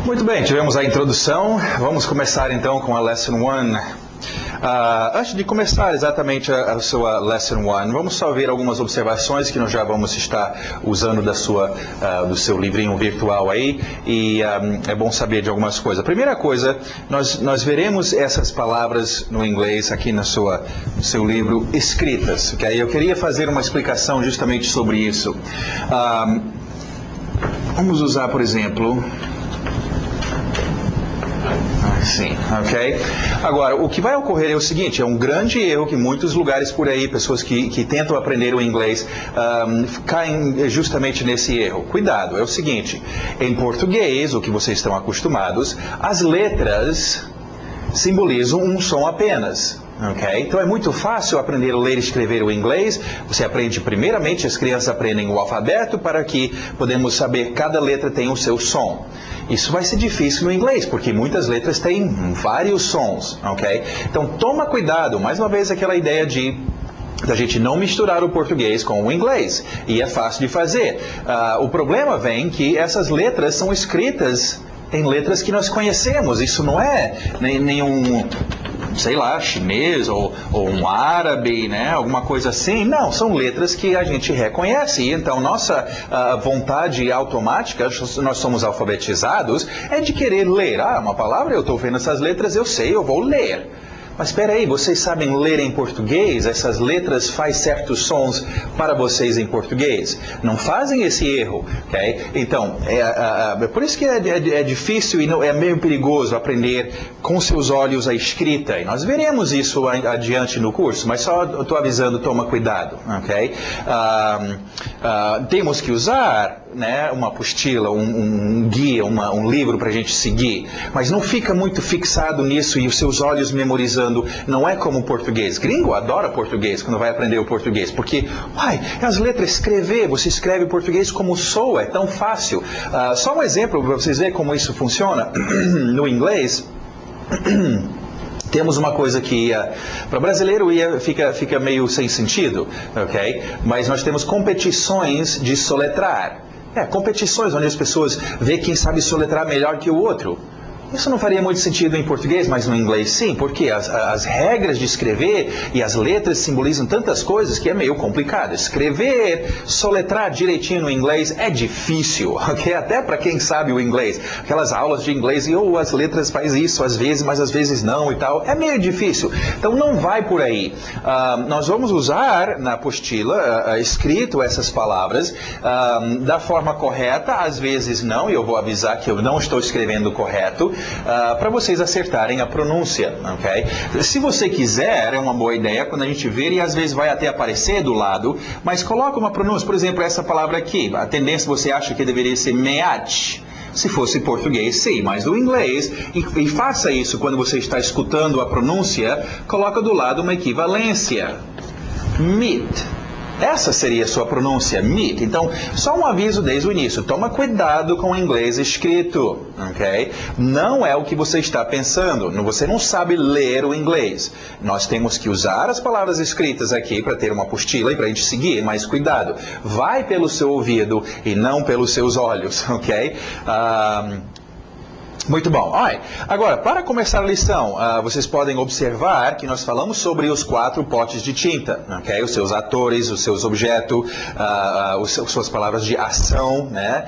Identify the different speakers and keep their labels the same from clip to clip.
Speaker 1: Muito bem, tivemos a introdução. Vamos começar então com a Lesson 1. Antes de começar exatamente a sua Lesson 1, vamos só ver algumas observações que nós já vamos estar usando do seu livrinho virtual aí, e é bom saber de algumas coisas. A primeira coisa, nós veremos essas palavras no inglês aqui no seu livro escritas, ok? Eu queria fazer uma explicação justamente sobre isso. Vamos usar, por exemplo... Sim, ok? Agora, o que vai ocorrer é o seguinte, é um grande erro que muitos lugares por aí, pessoas que tentam aprender o inglês, caem justamente nesse erro. Cuidado, é o seguinte, em português, o que vocês estão acostumados, as letras simbolizam um som apenas. Okay? Então é muito fácil aprender a ler e escrever o inglês. Você aprende primeiramente, as crianças aprendem o alfabeto para que podemos saber cada letra tem o seu som. Isso vai ser difícil no inglês, porque muitas letras têm vários sons, ok? Então toma cuidado, mais uma vez aquela ideia da gente não misturar o português com o inglês, e é fácil de fazer. O problema vem que essas letras são escritas em letras que nós conhecemos, isso não é nenhum... sei lá, chinês ou um árabe, né? Alguma coisa assim. Não, são letras que a gente reconhece. E então, nossa vontade automática, nós somos alfabetizados, é de querer ler. Uma palavra, eu estou vendo essas letras, eu sei, eu vou ler. Mas espera aí, vocês sabem ler em português? Essas letras fazem certos sons para vocês em português? Não fazem esse erro, ok? Então, por isso que é difícil e é meio perigoso aprender com seus olhos a escrita. E nós veremos isso adiante no curso, mas só estou avisando, toma cuidado, ok? Temos que usar, né, uma apostila, um guia, um livro para a gente seguir, mas não fica muito fixado nisso e os seus olhos memorizando. Não é como o português. Gringo adora português quando vai aprender o português, porque, as letras escrever, você escreve português como soa, é tão fácil. Só um exemplo para vocês verem como isso funciona. No inglês, temos uma coisa que para brasileiro fica meio sem sentido, ok? Mas nós temos competições de soletrar. Competições onde as pessoas veem quem sabe soletrar melhor que o outro. Isso não faria muito sentido em português, mas no inglês sim, porque as regras de escrever e as letras simbolizam tantas coisas que é meio complicado. Escrever, soletrar direitinho no inglês é difícil, ok? Até para quem sabe o inglês. Aquelas aulas de inglês, as letras faz isso às vezes, mas às vezes não e tal. É meio difícil. Então não vai por aí. Nós vamos usar na apostila escrito essas palavras da forma correta, às vezes não, e eu vou avisar que eu não estou escrevendo correto, para vocês acertarem a pronúncia, ok? Se você quiser, é uma boa ideia quando a gente ver, e às vezes vai até aparecer do lado, mas coloca uma pronúncia, por exemplo, essa palavra aqui, a tendência você acha que deveria ser meat. Se fosse português, sim, mas no inglês, e faça isso quando você está escutando a pronúncia, coloca do lado uma equivalência. Meat. Essa seria a sua pronúncia, meat. Então, só um aviso desde o início. Toma cuidado com o inglês escrito, ok? Não é o que você está pensando. Você não sabe ler o inglês. Nós temos que usar as palavras escritas aqui para ter uma apostila e para a gente seguir, mas cuidado. Vai pelo seu ouvido e não pelos seus olhos, ok? Muito bom. Agora, para começar a lição, vocês podem observar que nós falamos sobre os 4 potes de tinta, ok? Os seus atores, os seus objetos, as suas palavras de ação, né?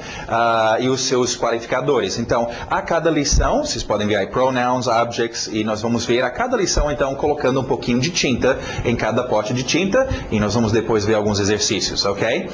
Speaker 1: E os seus qualificadores. Então, a cada lição, vocês podem ver aí pronouns, objects, e nós vamos ver a cada lição, então, colocando um pouquinho de tinta em cada pote de tinta, e nós vamos depois ver alguns exercícios, ok?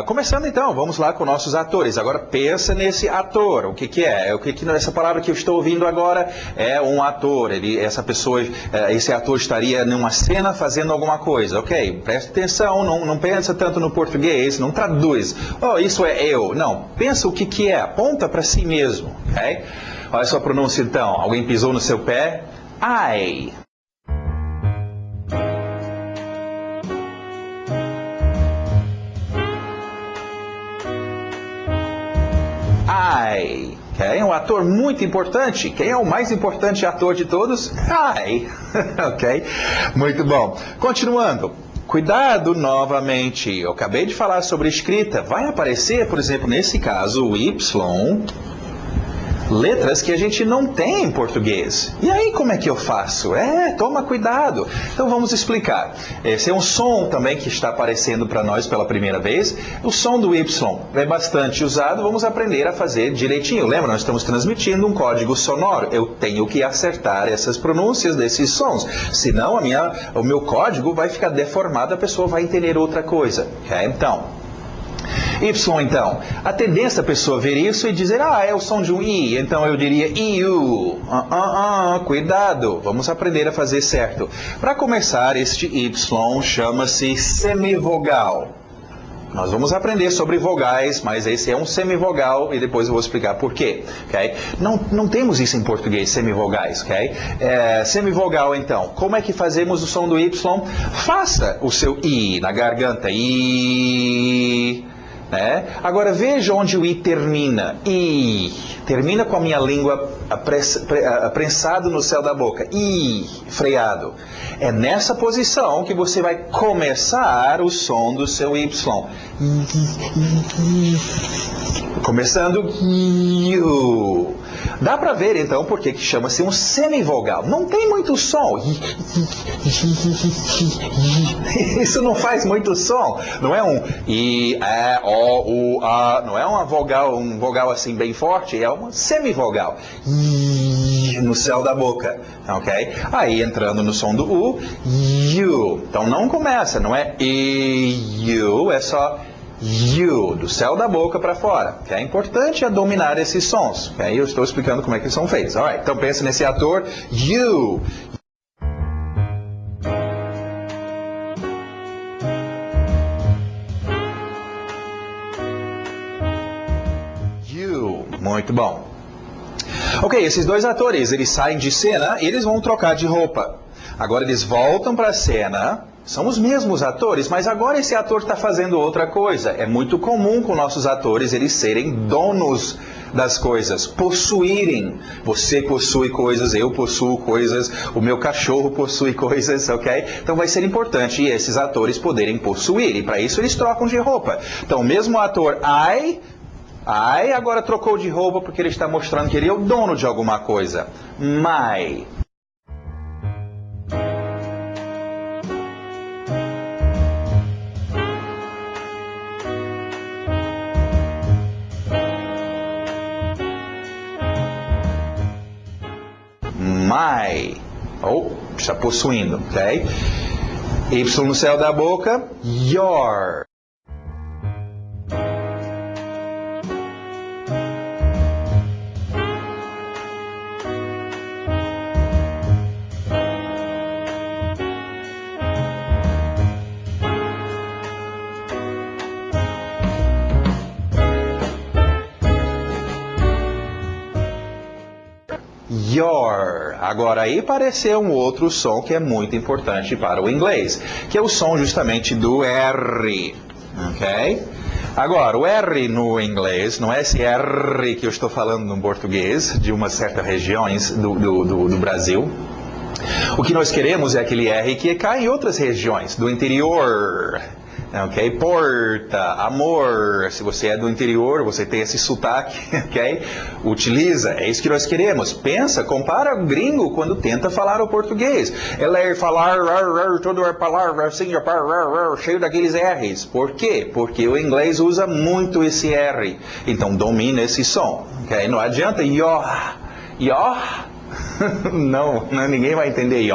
Speaker 1: Começando então, vamos lá com nossos atores. Agora, pensa nesse ator, o que é? Essa palavra que eu estou ouvindo agora é um ator. Esse ator estaria numa cena fazendo alguma coisa. Ok, presta atenção, não pensa tanto no português, não traduz. Isso é eu. Não, pensa o que é, aponta para si mesmo. Ok? Olha a sua pronúncia então. Alguém pisou no seu pé? I. É um ator muito importante. Quem é o mais importante ator de todos? Ok? Muito bom. Continuando. Cuidado novamente. Eu acabei de falar sobre escrita. Vai aparecer, por exemplo, nesse caso, o Y letras que a gente não tem em português. E aí como é que eu faço? Toma cuidado. Então vamos explicar. Esse é um som também que está aparecendo para nós pela primeira vez. O som do Y é bastante usado, vamos aprender a fazer direitinho. Lembra, nós estamos transmitindo um código sonoro. Eu tenho que acertar essas pronúncias desses sons. Senão o meu código vai ficar deformado, a pessoa vai entender outra coisa. Okay? Então, Y, então, a tendência a pessoa ver isso e dizer, é o som de um I, então eu diria IU. Cuidado, vamos aprender a fazer certo. Para começar, este Y chama-se semivogal. Nós vamos aprender sobre vogais, mas esse é um semivogal e depois eu vou explicar por quê. Okay? Não temos isso em português, semivogais. Okay? Semivogal, então. Como é que fazemos o som do Y? Faça o seu I na garganta. I. Né? Agora veja onde o I termina. I. Termina com a minha língua prensado no céu da boca. I. Freado. É nessa posição que você vai começar o som do seu Y. Começando. Dá para ver então por que chama-se um semivogal. Não tem muito som. Isso não faz muito som. Não é um I, E, O, U, A. Não é um vogal assim bem forte. É uma semivogal. No céu da boca. Ok? Aí entrando no som do U, U. Então não começa. Não é I, U. É só U, do céu da boca para fora. É importante dominar esses sons. Okay? Eu estou explicando como é que eles são feitos. Alright, então pensa nesse ator, U. U. Muito bom. Ok, esses dois atores, eles saem de cena e eles vão trocar de roupa. Agora eles voltam para a cena. São os mesmos atores, mas agora esse ator está fazendo outra coisa. É muito comum com nossos atores eles serem donos das coisas, possuírem. Você possui coisas, eu possuo coisas, o meu cachorro possui coisas, ok? Então vai ser importante esses atores poderem possuir, e para isso eles trocam de roupa. Então o mesmo ator I agora trocou de roupa porque ele está mostrando que ele é o dono de alguma coisa. My. My. Está possuindo, ok? Y no céu da boca, your. Your. Agora aí apareceu um outro som que é muito importante para o inglês, que é o som justamente do R. Ok? Agora, o R no inglês, não é esse R que eu estou falando no português, de umas certas regiões do Brasil. O que nós queremos é aquele R que cai em outras regiões, do interior. Ok? Porta, amor. Se você é do interior, você tem esse sotaque, ok? Utiliza, é isso que nós queremos. Pensa, compara o gringo quando tenta falar o português. Ela é falar, todo é falar, assim, cheio daqueles R's. Por quê? Porque o inglês usa muito esse R. Então domina esse som, ok? Não adianta your. Não, ninguém vai entender.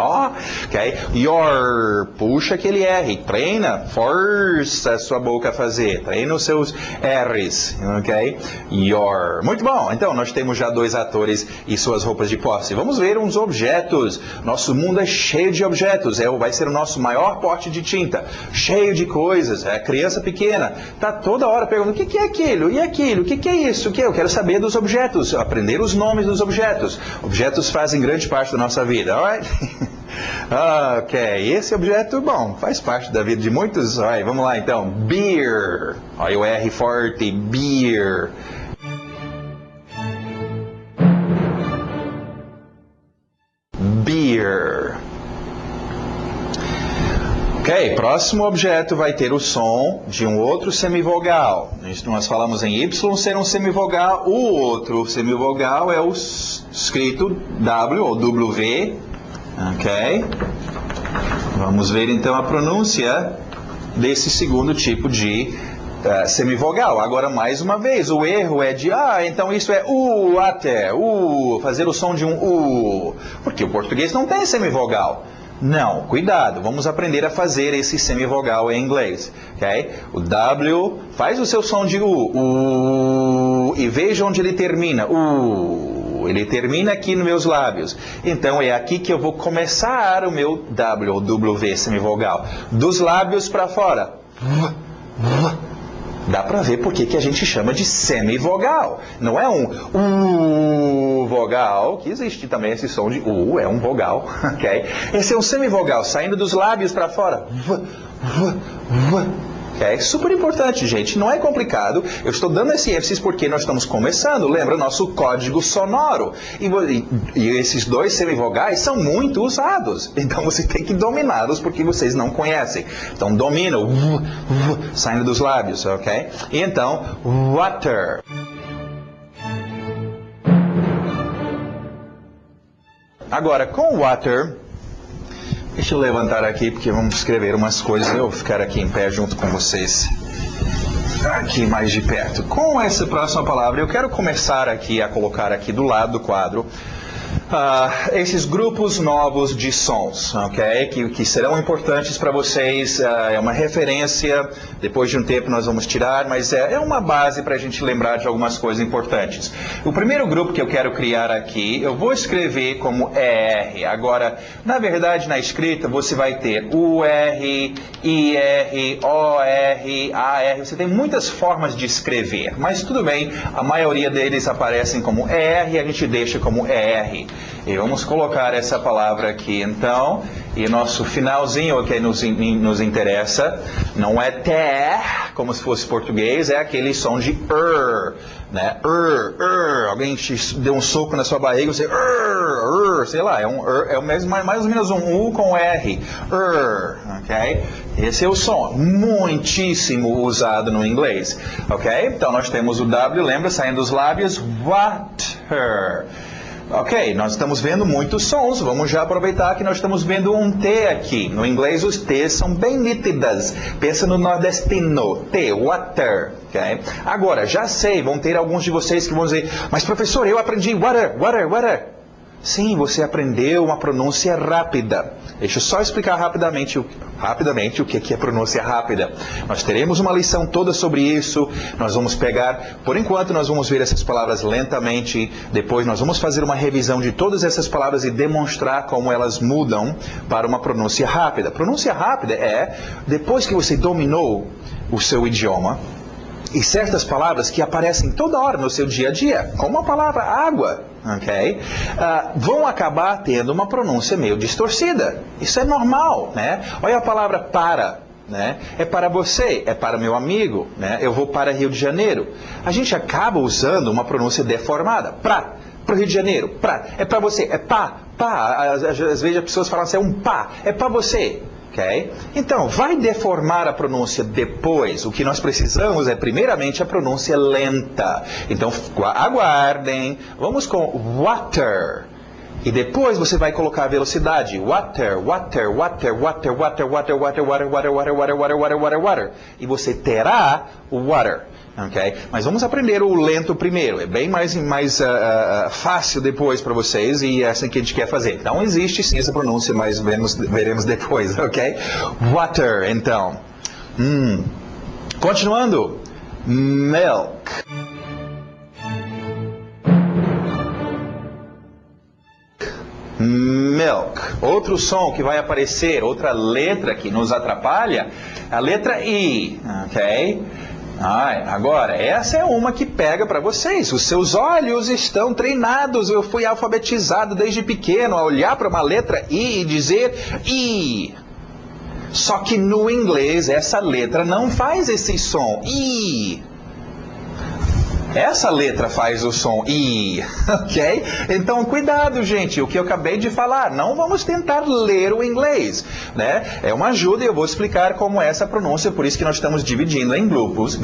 Speaker 1: Okay? Your, puxa aquele R, treina, força a sua boca a fazer, treina os seus R's, ok? Your. Muito bom, então nós temos já dois atores e suas roupas de posse. Vamos ver uns objetos. Nosso mundo é cheio de objetos, vai ser o nosso maior pote de tinta, cheio de coisas. A criança pequena está toda hora perguntando, o que é aquilo? E aquilo? O que é isso? Eu quero saber dos objetos, aprender os nomes dos objetos. Objetos fazem grande parte da nossa vida, alright? Ok, esse objeto, bom, faz parte da vida de muitos. Alright, vamos lá então. Beer. Olha o R forte, beer. Beer. Ok, Ok, próximo objeto vai ter o som de um outro semivogal. Nós falamos em Y ser um semivogal, o outro semivogal é o escrito W ou W. Ok? Vamos ver então a pronúncia desse segundo tipo de semivogal. Agora, mais uma vez, o erro é de, então isso é até, fazer o som de um porque o português não tem semivogal. Não, cuidado, vamos aprender a fazer esse semivogal em inglês, ok? O W faz o seu som de e veja onde ele termina, ele termina aqui nos meus lábios. Então é aqui que eu vou começar o meu W ou W semivogal, dos lábios para fora. Dá para ver por que a gente chama de semivogal. Não é um vogal, que existe também esse som de é um vogal, ok? Esse é um semivogal, saindo dos lábios para fora. É super importante, gente. Não é complicado. Eu estou dando esse ênfase porque nós estamos começando. Lembra nosso código sonoro. E esses dois semivogais são muito usados. Então você tem que dominá-los porque vocês não conhecem. Então domina o saindo dos lábios, ok? E então, water. Agora, com water... Deixa eu levantar aqui, porque vamos escrever umas coisas. Eu vou ficar aqui em pé junto com vocês. Aqui mais de perto. Com essa próxima palavra, eu quero começar aqui a colocar aqui do lado do quadro esses grupos novos de sons, ok? Que serão importantes para vocês. É uma referência, depois de um tempo nós vamos tirar, mas é uma base para a gente lembrar de algumas coisas importantes. O primeiro grupo que eu quero criar aqui, eu vou escrever como ER. Agora, na verdade, na escrita, você vai ter UR, IR, OR, AR. Você tem muitas formas de escrever, mas tudo bem, a maioria deles aparecem como ER e a gente deixa como ER. E vamos colocar essa palavra aqui, então, e nosso finalzinho que nos interessa, não é ter, como se fosse português, é aquele som de né? Alguém te deu um soco na sua barriga, você sei lá, é mais ou menos um U com R, ok? Esse é o som, muitíssimo usado no inglês, ok? Então nós temos o W, lembra, saindo dos lábios, water. Ok, nós estamos vendo muitos sons, vamos já aproveitar que nós estamos vendo um T aqui. No inglês os T's são bem nítidas. Pensa no nordestino, T, water. Okay? Agora, já sei, vão ter alguns de vocês que vão dizer, mas professor, eu aprendi water. Sim, você aprendeu uma pronúncia rápida. Deixa eu só explicar rapidamente o que é pronúncia rápida. Nós teremos uma lição toda sobre isso. Nós vamos pegar, por enquanto nós vamos ver essas palavras lentamente. Depois nós vamos fazer uma revisão de todas essas palavras e demonstrar como elas mudam para uma pronúncia rápida. Pronúncia rápida é depois que você dominou o seu idioma, e certas palavras que aparecem toda hora no seu dia a dia, como a palavra água, ok? Vão acabar tendo uma pronúncia meio distorcida. Isso é normal, né? Olha a palavra para, né? É para você, é para meu amigo, né? Eu vou para Rio de Janeiro. A gente acaba usando uma pronúncia deformada. Para o Rio de Janeiro, é para você, é pá. Às vezes as pessoas falam assim, é um pá, é para você. Okay? Então, vai deformar a pronúncia depois. O que nós precisamos é, primeiramente, a pronúncia lenta. Então, aguardem. Vamos com water. E depois você vai colocar a velocidade. Water. E você terá o water. Okay? Mas vamos aprender o lento primeiro. É bem mais fácil depois para vocês e é assim que a gente quer fazer. Então existe sim essa pronúncia, mas veremos depois, ok? Water, então. Continuando. Milk. Milk. Outro som que vai aparecer, outra letra que nos atrapalha, a letra I, ok? Agora, essa é uma que pega para vocês. Os seus olhos estão treinados. Eu fui alfabetizado desde pequeno a olhar para uma letra I e dizer I. Só que no inglês essa letra não faz esse som. I. Essa letra faz o som I, ok? Então, cuidado, gente, o que eu acabei de falar, não vamos tentar ler o inglês, né? É uma ajuda e eu vou explicar como é essa pronúncia, por isso que nós estamos dividindo em grupos,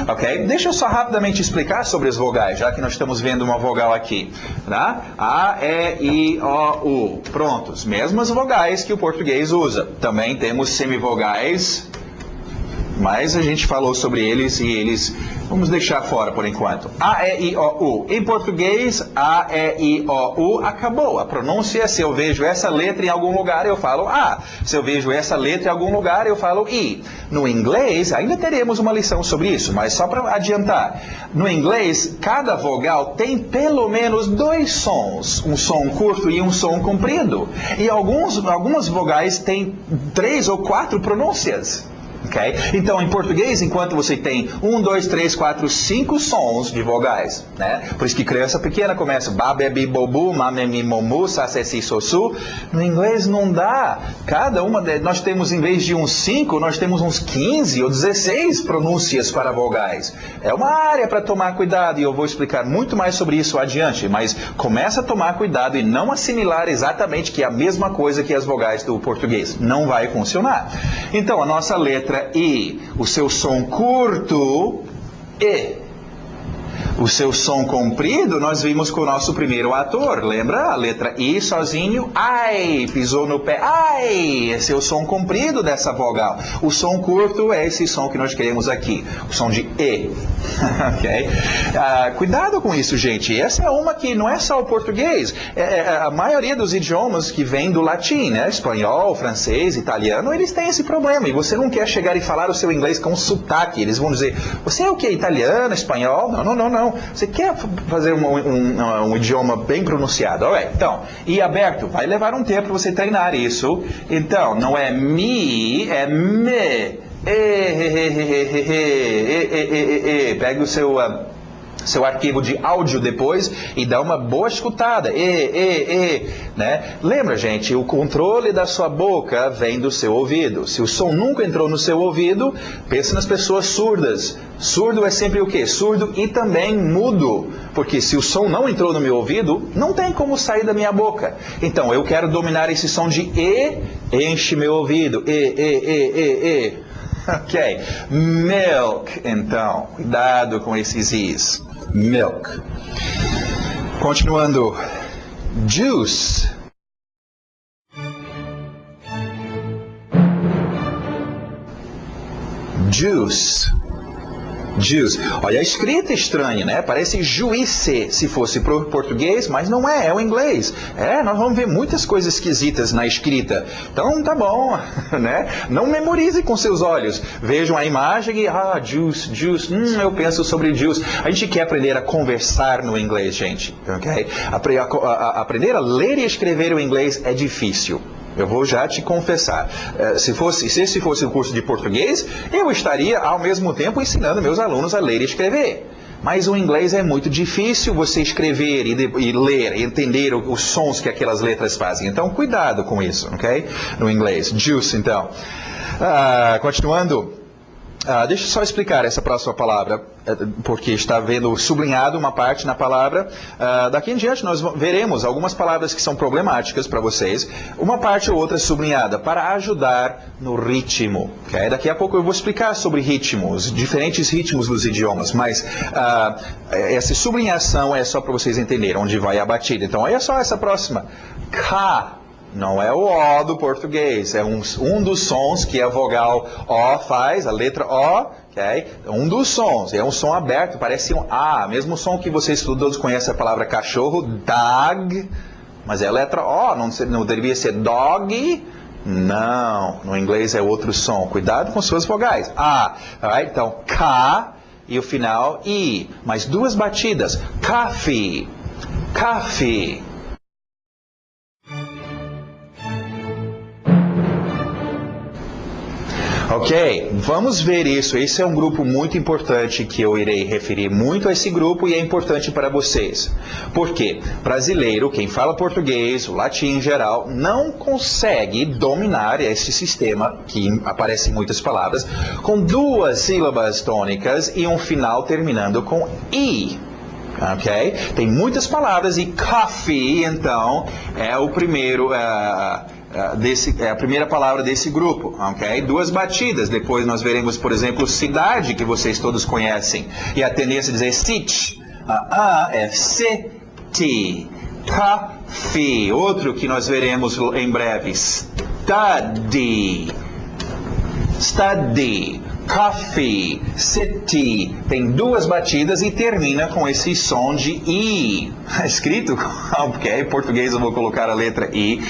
Speaker 1: ok? Deixa eu só rapidamente explicar sobre as vogais, já que nós estamos vendo uma vogal aqui, tá? A, E, I, O, U. Prontos, mesmas vogais que o português usa. Também temos semivogais, mas a gente falou sobre eles e eles vamos deixar fora por enquanto. A, E, I, O, U. Em português, A, E, I, O, U acabou. A pronúncia, se eu vejo essa letra em algum lugar, eu falo A. Se eu vejo essa letra em algum lugar, eu falo I. No inglês, ainda teremos uma lição sobre isso, mas só para adiantar. No inglês, cada vogal tem pelo menos 2 sons. Um som curto e um som comprido. E algumas vogais têm 3 ou 4 pronúncias. Okay? Então, em português, enquanto você tem 1, 2, 3, 4, 5 sons de vogais, né? Por isso que criança pequena começa babebi, bobu, mamemi, momu, sasesi, sosu. No inglês não dá. Cada uma, nós temos, em vez de uns 5, nós temos uns 15 ou 16 pronúncias para vogais. É uma área para tomar cuidado e eu vou explicar muito mais sobre isso adiante, mas começa a tomar cuidado e não assimilar exatamente que é a mesma coisa que as vogais do português. Não vai funcionar. Então, a nossa letra I, o seu som curto, E. O seu som comprido, nós vimos com o nosso primeiro ator, lembra? A letra I sozinho, ai, pisou no pé, ai, esse é o som comprido dessa vogal. O som curto é esse som que nós queremos aqui, o som de E. Ok? Cuidado com isso, gente. Essa é uma que não é só o português. A maioria dos idiomas que vêm do latim, né? Espanhol, francês, italiano, eles têm esse problema. E você não quer chegar e falar o seu inglês com sotaque. Eles vão dizer, você é o que? Italiano, espanhol? Não, não, não, não. Você quer fazer um idioma bem pronunciado. Alright, então, e aberto, vai levar um tempo para você treinar isso. Então, não é mi, é me. Pega o seu arquivo de áudio depois e dá uma boa escutada. Né? Lembra, gente, o controle da sua boca vem do seu ouvido. Se o som nunca entrou no seu ouvido, pensa nas pessoas surdas. Surdo é sempre o quê? Surdo e também mudo. Porque se o som não entrou no meu ouvido, não tem como sair da minha boca. Então, eu quero dominar esse som de E, enche meu ouvido. Ok. Milk, então. Cuidado com esses Is. Milk. Continuando. Juice. Juice. Juice. Olha, a escrita é estranha, né? Parece juíze se fosse pro português, mas não é, é o inglês. Nós vamos ver muitas coisas esquisitas na escrita. Então, tá bom, né? Não memorize com seus olhos. Vejam a imagem e, juice, juice, eu penso sobre juice. A gente quer aprender a conversar no inglês, gente, ok? Aprender a ler e escrever o inglês é difícil. Eu vou já te confessar. Se esse fosse o curso de português, eu estaria ao mesmo tempo ensinando meus alunos a ler e escrever. Mas o inglês é muito difícil você escrever e ler, e entender os sons que aquelas letras fazem. Então, cuidado com isso, ok? No inglês. Juice, então. Continuando. Deixa eu só explicar essa próxima palavra, porque está vendo sublinhado uma parte na palavra. Daqui em diante nós veremos algumas palavras que são problemáticas para vocês, uma parte ou outra sublinhada, para ajudar no ritmo. Okay? Daqui a pouco eu vou explicar sobre ritmos, diferentes ritmos dos idiomas, mas essa sublinhação é só para vocês entenderem onde vai a batida. Então, olha só essa próxima. K. Não é o O do português, é um dos sons que a vogal O faz, a letra O, okay? Um dos sons, é um som aberto, parece um A, mesmo som que vocês todos conhecem a palavra cachorro, dog, mas é a letra O, não deveria ser dog, não, no inglês é outro som, cuidado com suas vogais, A, right? Então K e o final I, mais 2 batidas, coffee, coffee. Ok, vamos ver isso. Esse é um grupo muito importante que eu irei referir muito a esse grupo e é importante para vocês. Por quê? Brasileiro, quem fala português, o latim em geral, não consegue dominar esse sistema, que aparece em muitas palavras, com duas sílabas tônicas e um final terminando com I. Ok? Tem muitas palavras e coffee, então, é o primeiro... é a primeira palavra desse grupo, ok? Duas batidas, depois nós veremos, por exemplo, cidade, que vocês todos conhecem, e a tendência a dizer city, é city, coffee, outro que nós veremos em breve, study, coffee, city, tem duas batidas e termina com esse som de I. Escrito, ok, em português eu vou colocar a letra I,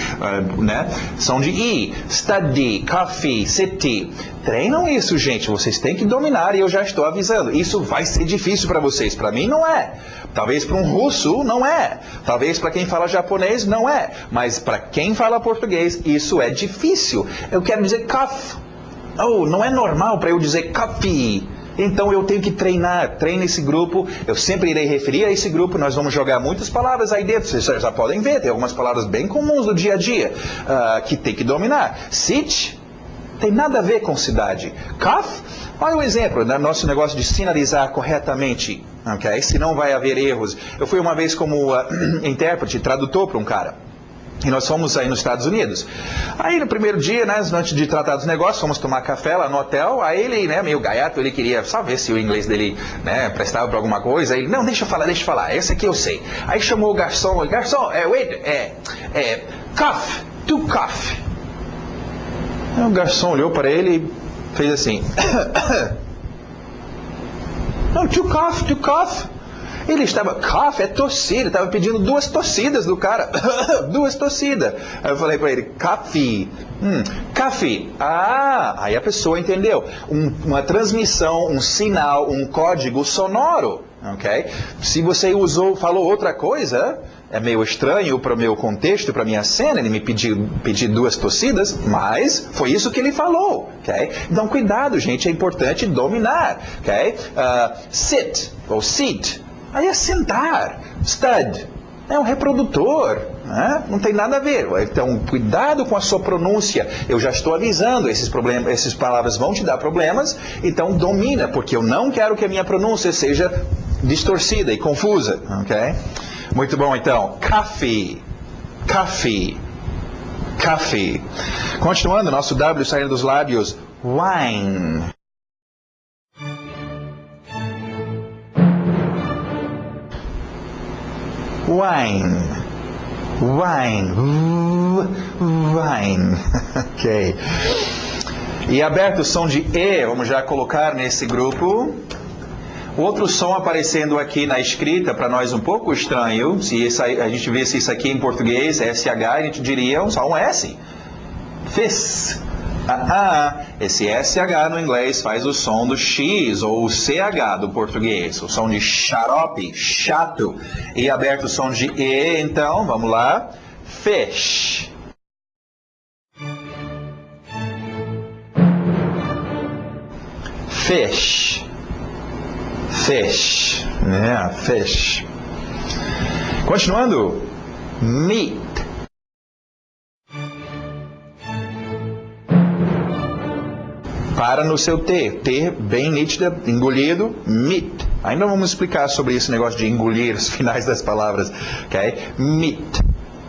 Speaker 1: né? Som de I. Study, coffee, city. Treinam isso, gente, vocês têm que dominar e eu já estou avisando. Isso vai ser difícil para vocês, para mim não é. Talvez para um russo não é. Talvez para quem fala japonês não é. Mas para quem fala português, isso é difícil. Eu quero dizer cough. Oh, não é normal para eu dizer coffee. Então eu tenho que treinar. Treine esse grupo. Eu sempre irei referir a esse grupo. Nós vamos jogar muitas palavras aí dentro. Vocês já podem ver. Tem algumas palavras bem comuns do dia a dia que tem que dominar. City tem nada a ver com cidade. Cough, olha o exemplo. Nosso negócio de sinalizar corretamente. Okay? Senão vai haver erros. Eu fui uma vez como intérprete, tradutor para um cara. E nós fomos aí nos Estados Unidos. Aí no primeiro dia, né, antes de tratar dos negócios, fomos tomar café lá no hotel. Aí ele, né, meio gaiato, ele queria só ver se o inglês dele, né, prestava para alguma coisa. Aí ele, não, deixa eu falar, esse aqui eu sei. Aí chamou o garçom, wait, cough, to cough. Aí o garçom olhou para ele e fez assim. Não, to cough. Ele estava, cough é tossir, ele estava pedindo duas tossidas do cara, duas tossidas. Aí eu falei para ele, coffee, coffee. Aí a pessoa entendeu. Uma transmissão, um sinal, um código sonoro, ok? Se você falou outra coisa, é meio estranho para o meu contexto, para a minha cena, ele me pediu duas tossidas, mas foi isso que ele falou, ok? Então cuidado, gente, é importante dominar, ok? Sit, ou seat. Aí é sentar, stud, é um reprodutor, né? Não tem nada a ver. Então, cuidado com a sua pronúncia. Eu já estou avisando, essas palavras vão te dar problemas, então domina, porque eu não quero que a minha pronúncia seja distorcida e confusa, ok? Muito bom, então. Coffee. Continuando, nosso W saindo dos lábios, wine. Wine. Ok. E aberto o som de E, vamos já colocar nesse grupo. Outro som aparecendo aqui na escrita, para nós um pouco estranho. Se a gente visse isso aqui em português, SH, a gente diria só um S. Fizz. Esse SH no inglês faz o som do X ou o CH do português, o som de xarope, chato. E aberto o som de E, então, vamos lá, fish. Fish. Continuando, meat. Para no seu T. T bem nítida, engolido, meat. Ainda vamos explicar sobre esse negócio de engolir os finais das palavras. Ok? Meat.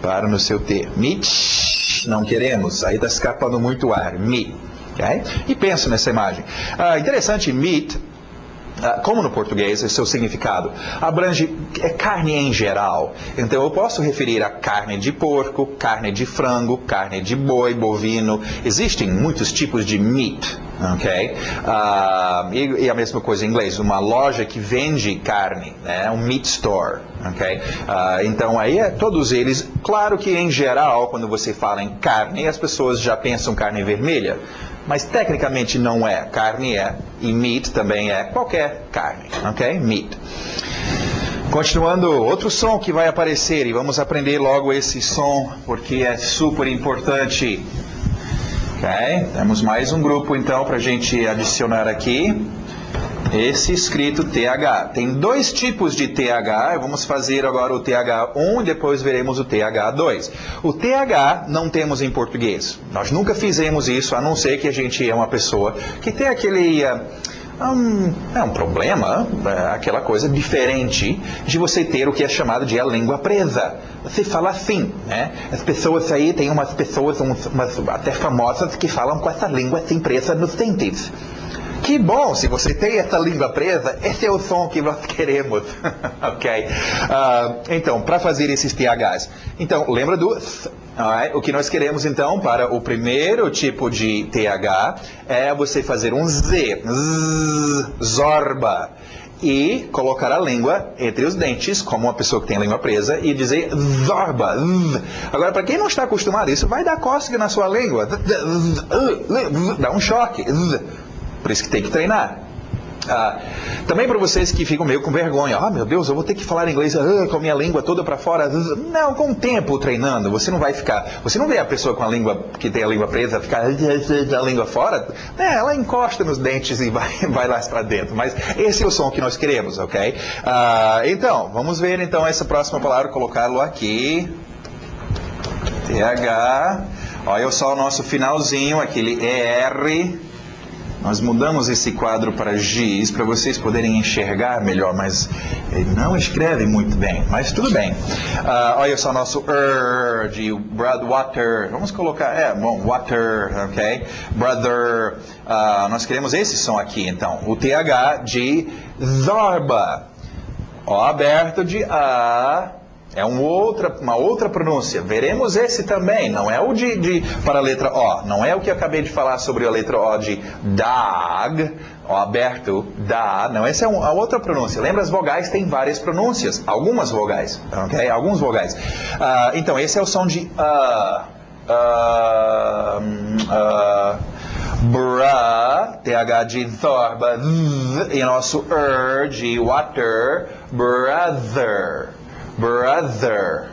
Speaker 1: Para no seu T. Meat. Não queremos. Aí está escapando muito ar. Meat. Okay? E pensa nessa imagem. Interessante, meat. Como no português, esse é o significado, abrange carne em geral. Então eu posso referir a carne de porco, carne de frango, carne de boi, bovino. Existem muitos tipos de meat, ok? E a mesma coisa em inglês, uma loja que vende carne, né? Um meat store, ok? Então aí todos eles, claro que em geral, quando você fala em carne, as pessoas já pensam carne vermelha. Mas tecnicamente não é. Carne é. E meat também é qualquer carne. Ok? Meat. Continuando, outro som que vai aparecer. E vamos aprender logo esse som, porque é super importante. Ok? Temos mais um grupo então para a gente adicionar aqui. Esse escrito TH. Tem dois tipos de TH, vamos fazer agora o TH1 e depois veremos o TH2. O TH não temos em português. Nós nunca fizemos isso, a não ser que a gente é uma pessoa que tem aquele... um problema, aquela coisa diferente de você ter o que é chamado de a língua presa. Você fala assim, né? As pessoas aí, tem umas pessoas, umas até famosas, que falam com essa língua assim presa nos dentes. Que bom, se você tem essa língua presa, esse é o som que nós queremos. Ok? Então, para fazer esses THs. Então, lembra do... Alright? O que nós queremos, então, para o primeiro tipo de TH, é você fazer um Z. Zorba. E colocar a língua entre os dentes, como uma pessoa que tem a língua presa, e dizer zorba. Agora, para quem não está acostumado, isso vai dar cócega na sua língua. Dá um choque. Por isso que tem que treinar. Também para vocês que ficam meio com vergonha. Meu Deus, eu vou ter que falar inglês com a minha língua toda para fora. Não, com o tempo treinando, você não vai ficar... Você não vê a pessoa com a língua, que tem a língua presa, ficar a língua fora. Ela encosta nos dentes e vai lá para dentro. Mas esse é o som que nós queremos, ok? Então, vamos ver então essa próxima palavra, colocá-lo aqui. TH. Olha só o nosso finalzinho, aquele ER. Nós mudamos esse quadro para giz para vocês poderem enxergar melhor, mas ele não escreve muito bem, mas tudo bem. Olha só nosso de water. Vamos colocar, water, ok? Brother. Nós queremos esse som aqui, então. O TH de zorba. O aberto de A. É uma outra pronúncia. Veremos esse também. Não é o para a letra O. Não é o que eu acabei de falar sobre a letra O de dag. O aberto, da. Não, essa é a outra pronúncia. Lembra, as vogais têm várias pronúncias. Algumas vogais. Ok? Alguns vogais. Então, esse é o som de bra, TH de zorba. E nosso de water, brother. Brother.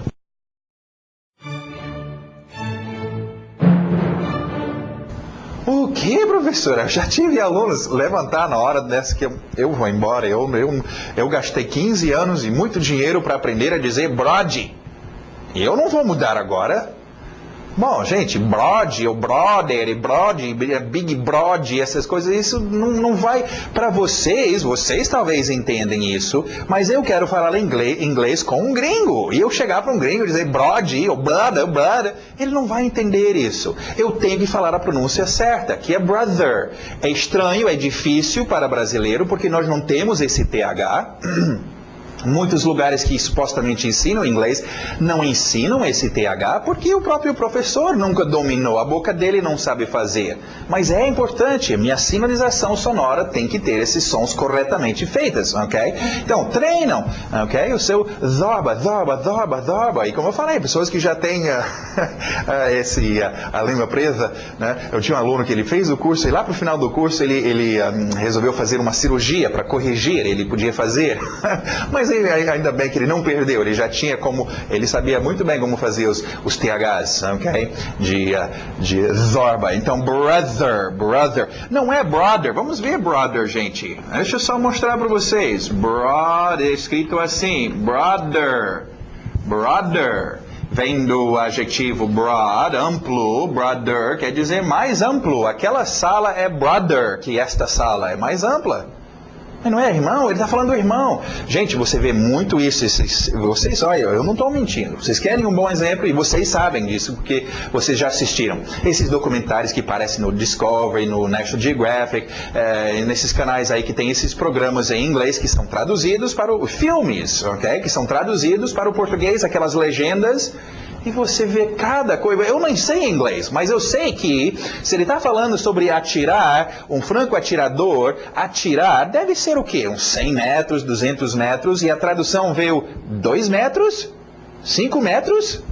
Speaker 1: O que, professora? Eu já tive alunos levantar na hora dessa que eu vou embora. Eu gastei 15 anos e muito dinheiro para aprender a dizer brode. E eu não vou mudar agora. Bom, gente, brode, ou brother, brode, big brode, essas coisas, isso não vai para vocês talvez entendem isso, mas eu quero falar inglês com um gringo, e eu chegar para um gringo e dizer brode, ou brother, ele não vai entender isso. Eu tenho que falar a pronúncia certa, que é brother. É estranho, é difícil para brasileiro, porque nós não temos esse TH. Muitos lugares que supostamente ensinam inglês não ensinam esse TH porque o próprio professor nunca dominou, a boca dele não sabe fazer. Mas é importante, minha sinalização sonora tem que ter esses sons corretamente feitos, ok? Então, treinam, ok? O seu zorba. E como eu falei, pessoas que já têm a língua presa, né? Eu tinha um aluno que ele fez o curso e lá para o final do curso ele resolveu fazer uma cirurgia para corrigir, ele podia fazer, mas ainda bem que ele não perdeu, ele já tinha ele sabia muito bem como fazer os THs, ok? De zorba. Então, brother. Não é brother, vamos ver brother, gente. Deixa eu só mostrar para vocês. Brother, escrito assim, brother. Vem do adjetivo broad, amplo, brother, quer dizer mais amplo. Aquela sala é brother, que esta sala é mais ampla. Mas não é irmão? Ele está falando do irmão. Gente, você vê muito isso. Vocês, olha, eu não estou mentindo. Vocês querem um bom exemplo e vocês sabem disso, porque vocês já assistiram. Esses documentários que aparecem no Discovery, no National Geographic, nesses canais aí que tem esses programas em inglês que são traduzidos para os filmes, ok? Que são traduzidos para o português, aquelas legendas. E você vê cada coisa. Eu não sei inglês, mas eu sei que se ele está falando sobre atirar, um franco atirador, atirar deve ser o quê? Uns 100 metros, 200 metros, e a tradução veio 2 metros? 5 metros?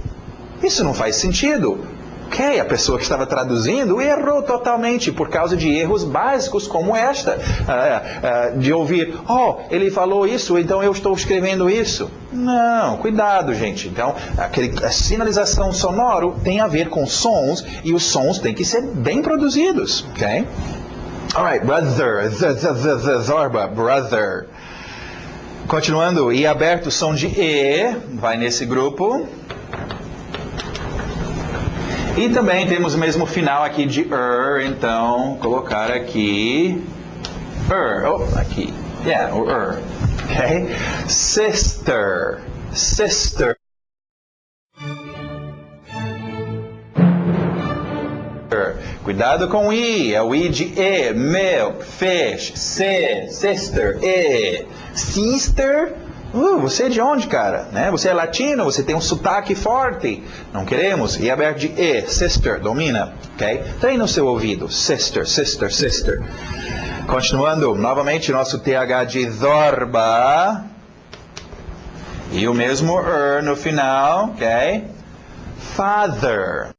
Speaker 1: Isso não faz sentido. Ok, a pessoa que estava traduzindo errou totalmente por causa de erros básicos como esta. De ouvir, oh, ele falou isso, então eu estou escrevendo isso. Não, cuidado, gente. Então, a sinalização sonora tem a ver com sons e os sons têm que ser bem produzidos. Ok? Alright, brother, zorba, brother. Continuando, e aberto o som de E, vai nesse grupo. E também temos o mesmo final aqui de então colocar aqui, aqui, o ok? Sister, sister. Cuidado com o I, é o I de E, milk, fish, sister, E, sister. Você é de onde, cara? Né? Você é latino, você tem um sotaque forte. Não queremos. E aberto de E, sister, domina. Ok? Treina o seu ouvido. Sister, sister, sister. Continuando, novamente, nosso TH de zorba. E o mesmo no final. Ok? Father.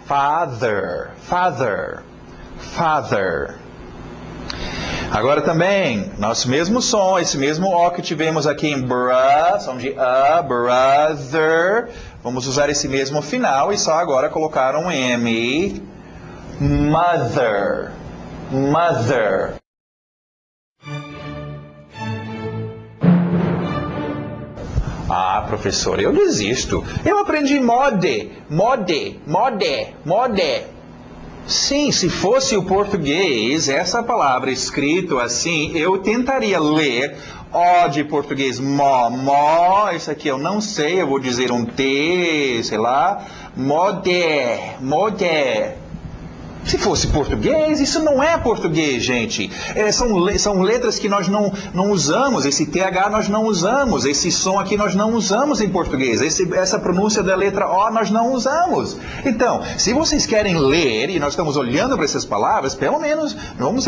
Speaker 1: Father. Father. Father. Agora também, nosso mesmo som, esse mesmo O que tivemos aqui em som de brother. Vamos usar esse mesmo final e só agora colocar um M. Mother. Mother. Ah, professor, eu desisto. Eu aprendi mode. Sim, se fosse o português, essa palavra escrito assim, eu tentaria ler O de português, mó, isso aqui eu não sei, eu vou dizer um T, sei lá, mode. Se fosse português, isso não é português, gente. São letras que nós não usamos, esse TH nós não usamos, esse som aqui nós não usamos em português, essa pronúncia da letra O nós não usamos. Então, se vocês querem ler, e nós estamos olhando para essas palavras, pelo menos vamos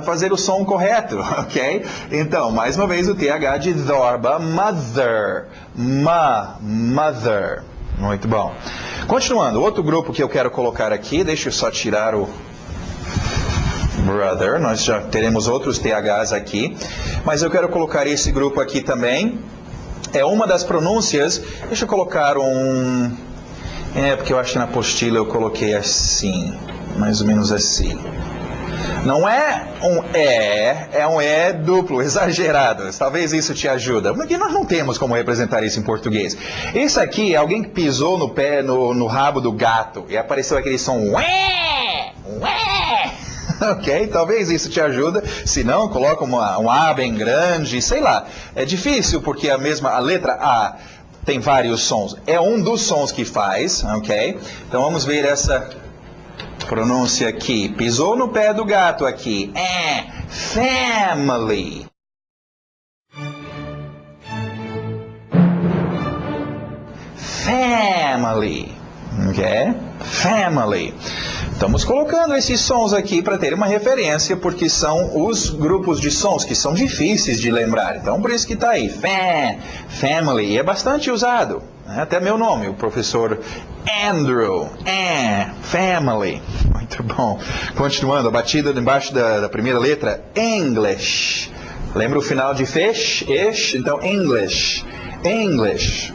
Speaker 1: fazer o som correto, ok? Então, mais uma vez o TH de zorba, mother, mother. Muito bom. Continuando, outro grupo que eu quero colocar aqui, deixa eu só tirar o brother, nós já teremos outros THs aqui, mas eu quero colocar esse grupo aqui também. É uma das pronúncias, deixa eu colocar porque eu acho que na apostila eu coloquei assim, mais ou menos assim. Não é um é um E duplo, exagerado. Talvez isso te ajude. Porque nós não temos como representar isso em português. Isso aqui é alguém que pisou no pé, no rabo do gato e apareceu aquele som ué, ué. Ok? Talvez isso te ajude. Se não, coloca um A bem grande, sei lá. É difícil porque a letra A tem vários sons. É um dos sons que faz, ok? Então vamos ver essa pronúncia aqui. Pisou no pé do gato aqui. Family. Family. Ok? Family. Estamos colocando esses sons aqui para ter uma referência, porque são os grupos de sons que são difíceis de lembrar. Então, por isso que está aí. Family. E é bastante usado. Até meu nome, o professor Andrew. Family. Muito bom. Continuando, a batida embaixo da primeira letra. English. Lembra o final de fish? Ish? Então, English. English.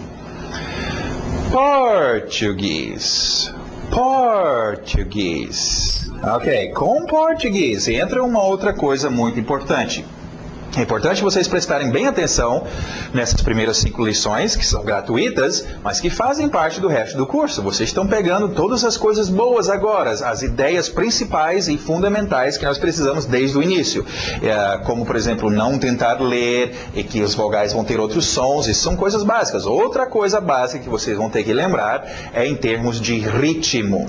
Speaker 1: Português. Português. Ok, com português entra uma outra coisa muito importante. É importante vocês prestarem bem atenção nessas primeiras 5 lições, que são gratuitas, mas que fazem parte do resto do curso. Vocês estão pegando todas as coisas boas agora, as ideias principais e fundamentais que nós precisamos desde o início. Como, por exemplo, não tentar ler e que os vogais vão ter outros sons, isso são coisas básicas. Outra coisa básica que vocês vão ter que lembrar é em termos de ritmo.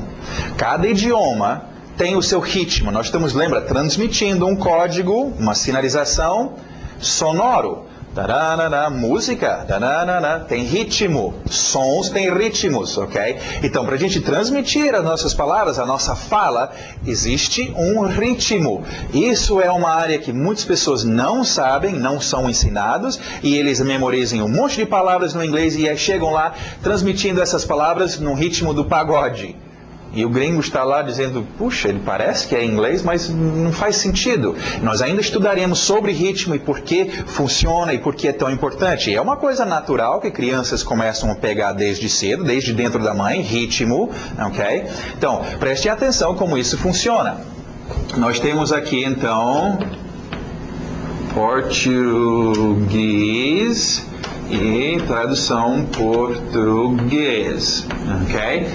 Speaker 1: Cada idioma tem o seu ritmo. Nós estamos, lembra, transmitindo um código, uma sinalização sonoro. Taranana, música, taranana, tem ritmo, sons têm ritmos, ok? Então, para a gente transmitir as nossas palavras, a nossa fala, existe um ritmo. Isso é uma área que muitas pessoas não sabem, não são ensinados, e eles memorizam um monte de palavras no inglês e aí chegam lá transmitindo essas palavras no ritmo do pagode. E o gringo está lá dizendo, puxa, ele parece que é inglês, mas não faz sentido. Nós ainda estudaremos sobre ritmo e por que funciona e por que é tão importante. É uma coisa natural que crianças começam a pegar desde cedo, desde dentro da mãe, ritmo, ok? Então, preste atenção como isso funciona. Nós temos aqui, então, português e tradução português, ok?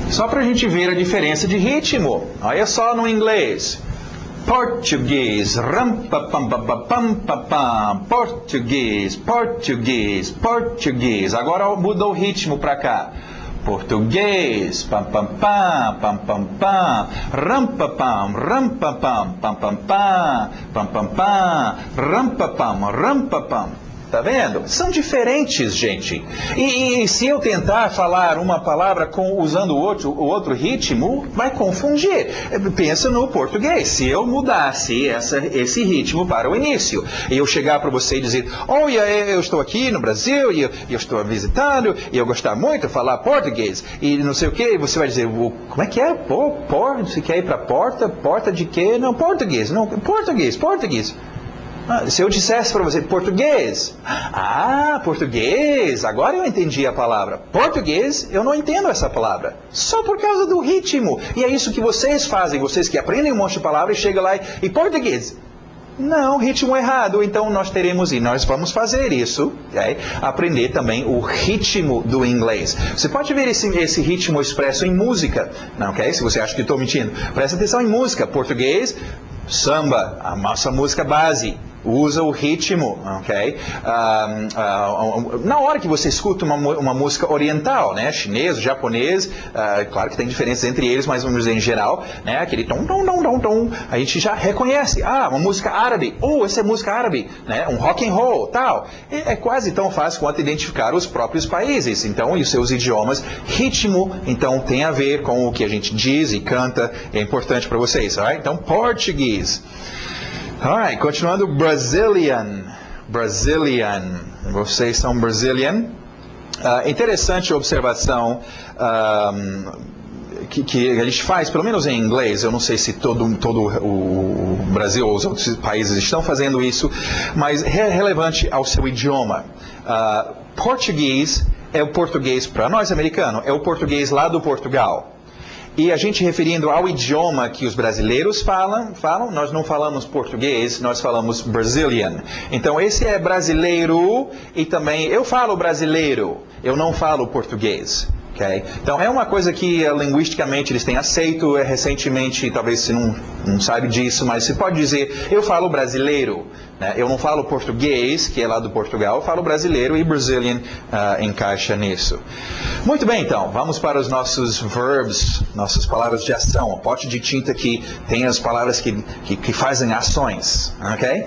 Speaker 1: Só para a gente ver a diferença de ritmo. Olha só no inglês. Português, ram-pa-pam-pa-pam-pa-pam, português, português, português. Agora muda o ritmo para cá. Português, pam-pam-pam, pam-pam-pam, ram-pa-pam, ram-pa-pam, pam-pam-pam, pam-pam-pam, ram-pa-pam, ram-pa-pam. Tá vendo? São diferentes, gente. E se eu tentar falar uma palavra usando o outro ritmo, vai confundir. Pensa no português. Se eu mudasse esse ritmo para o início, e eu chegar para você e dizer, olha, eu estou aqui no Brasil, e eu estou visitando, e eu gostar muito de falar português, e não sei o que, e você vai dizer, como é que é? Você quer ir para porta? Porta de quê? Não, português. Não, português. Se eu dissesse para você português, português, agora eu entendi a palavra. Português, eu não entendo essa palavra. Só por causa do ritmo. E é isso que vocês fazem, vocês que aprendem um monte de palavras e chegam lá e português. Não, ritmo errado. Então nós vamos fazer isso, okay? Aprender também o ritmo do inglês. Você pode ver esse ritmo expresso em música, ok? Se você acha que estou mentindo. Presta atenção em música. Português, samba, a nossa música base. Usa o ritmo, ok? Na hora que você escuta uma música oriental, né? Chinês, japonês, claro que tem diferenças entre eles, mas vamos dizer em geral, né? Aquele tom, a gente já reconhece. Uma música árabe. Essa é música árabe, né? Um rock and roll, tal. É quase tão fácil quanto identificar os próprios países. Então, e os seus idiomas. Ritmo, então, tem a ver com o que a gente diz e canta. É importante para vocês, alright? Então, português. Alright, continuando, Brazilian. Vocês são Brazilian. Interessante observação que a gente faz, pelo menos em inglês. Eu não sei se todo o Brasil ou os outros países estão fazendo isso, mas é relevante ao seu idioma. Português é o português para nós americanos, é o português lá do Portugal. E a gente referindo ao idioma que os brasileiros falam, nós não falamos português, nós falamos Brazilian. Então esse é brasileiro e também eu falo brasileiro, eu não falo português. Okay? Então é uma coisa que linguisticamente eles têm aceito, recentemente, talvez você não sabe disso, mas você pode dizer, eu falo brasileiro, né? Eu não falo português, que é lá do Portugal, eu falo brasileiro e Brazilian encaixa nisso. Muito bem, então, vamos para os nossos verbs, nossas palavras de ação, o pote de tinta que tem as palavras que fazem ações, ok?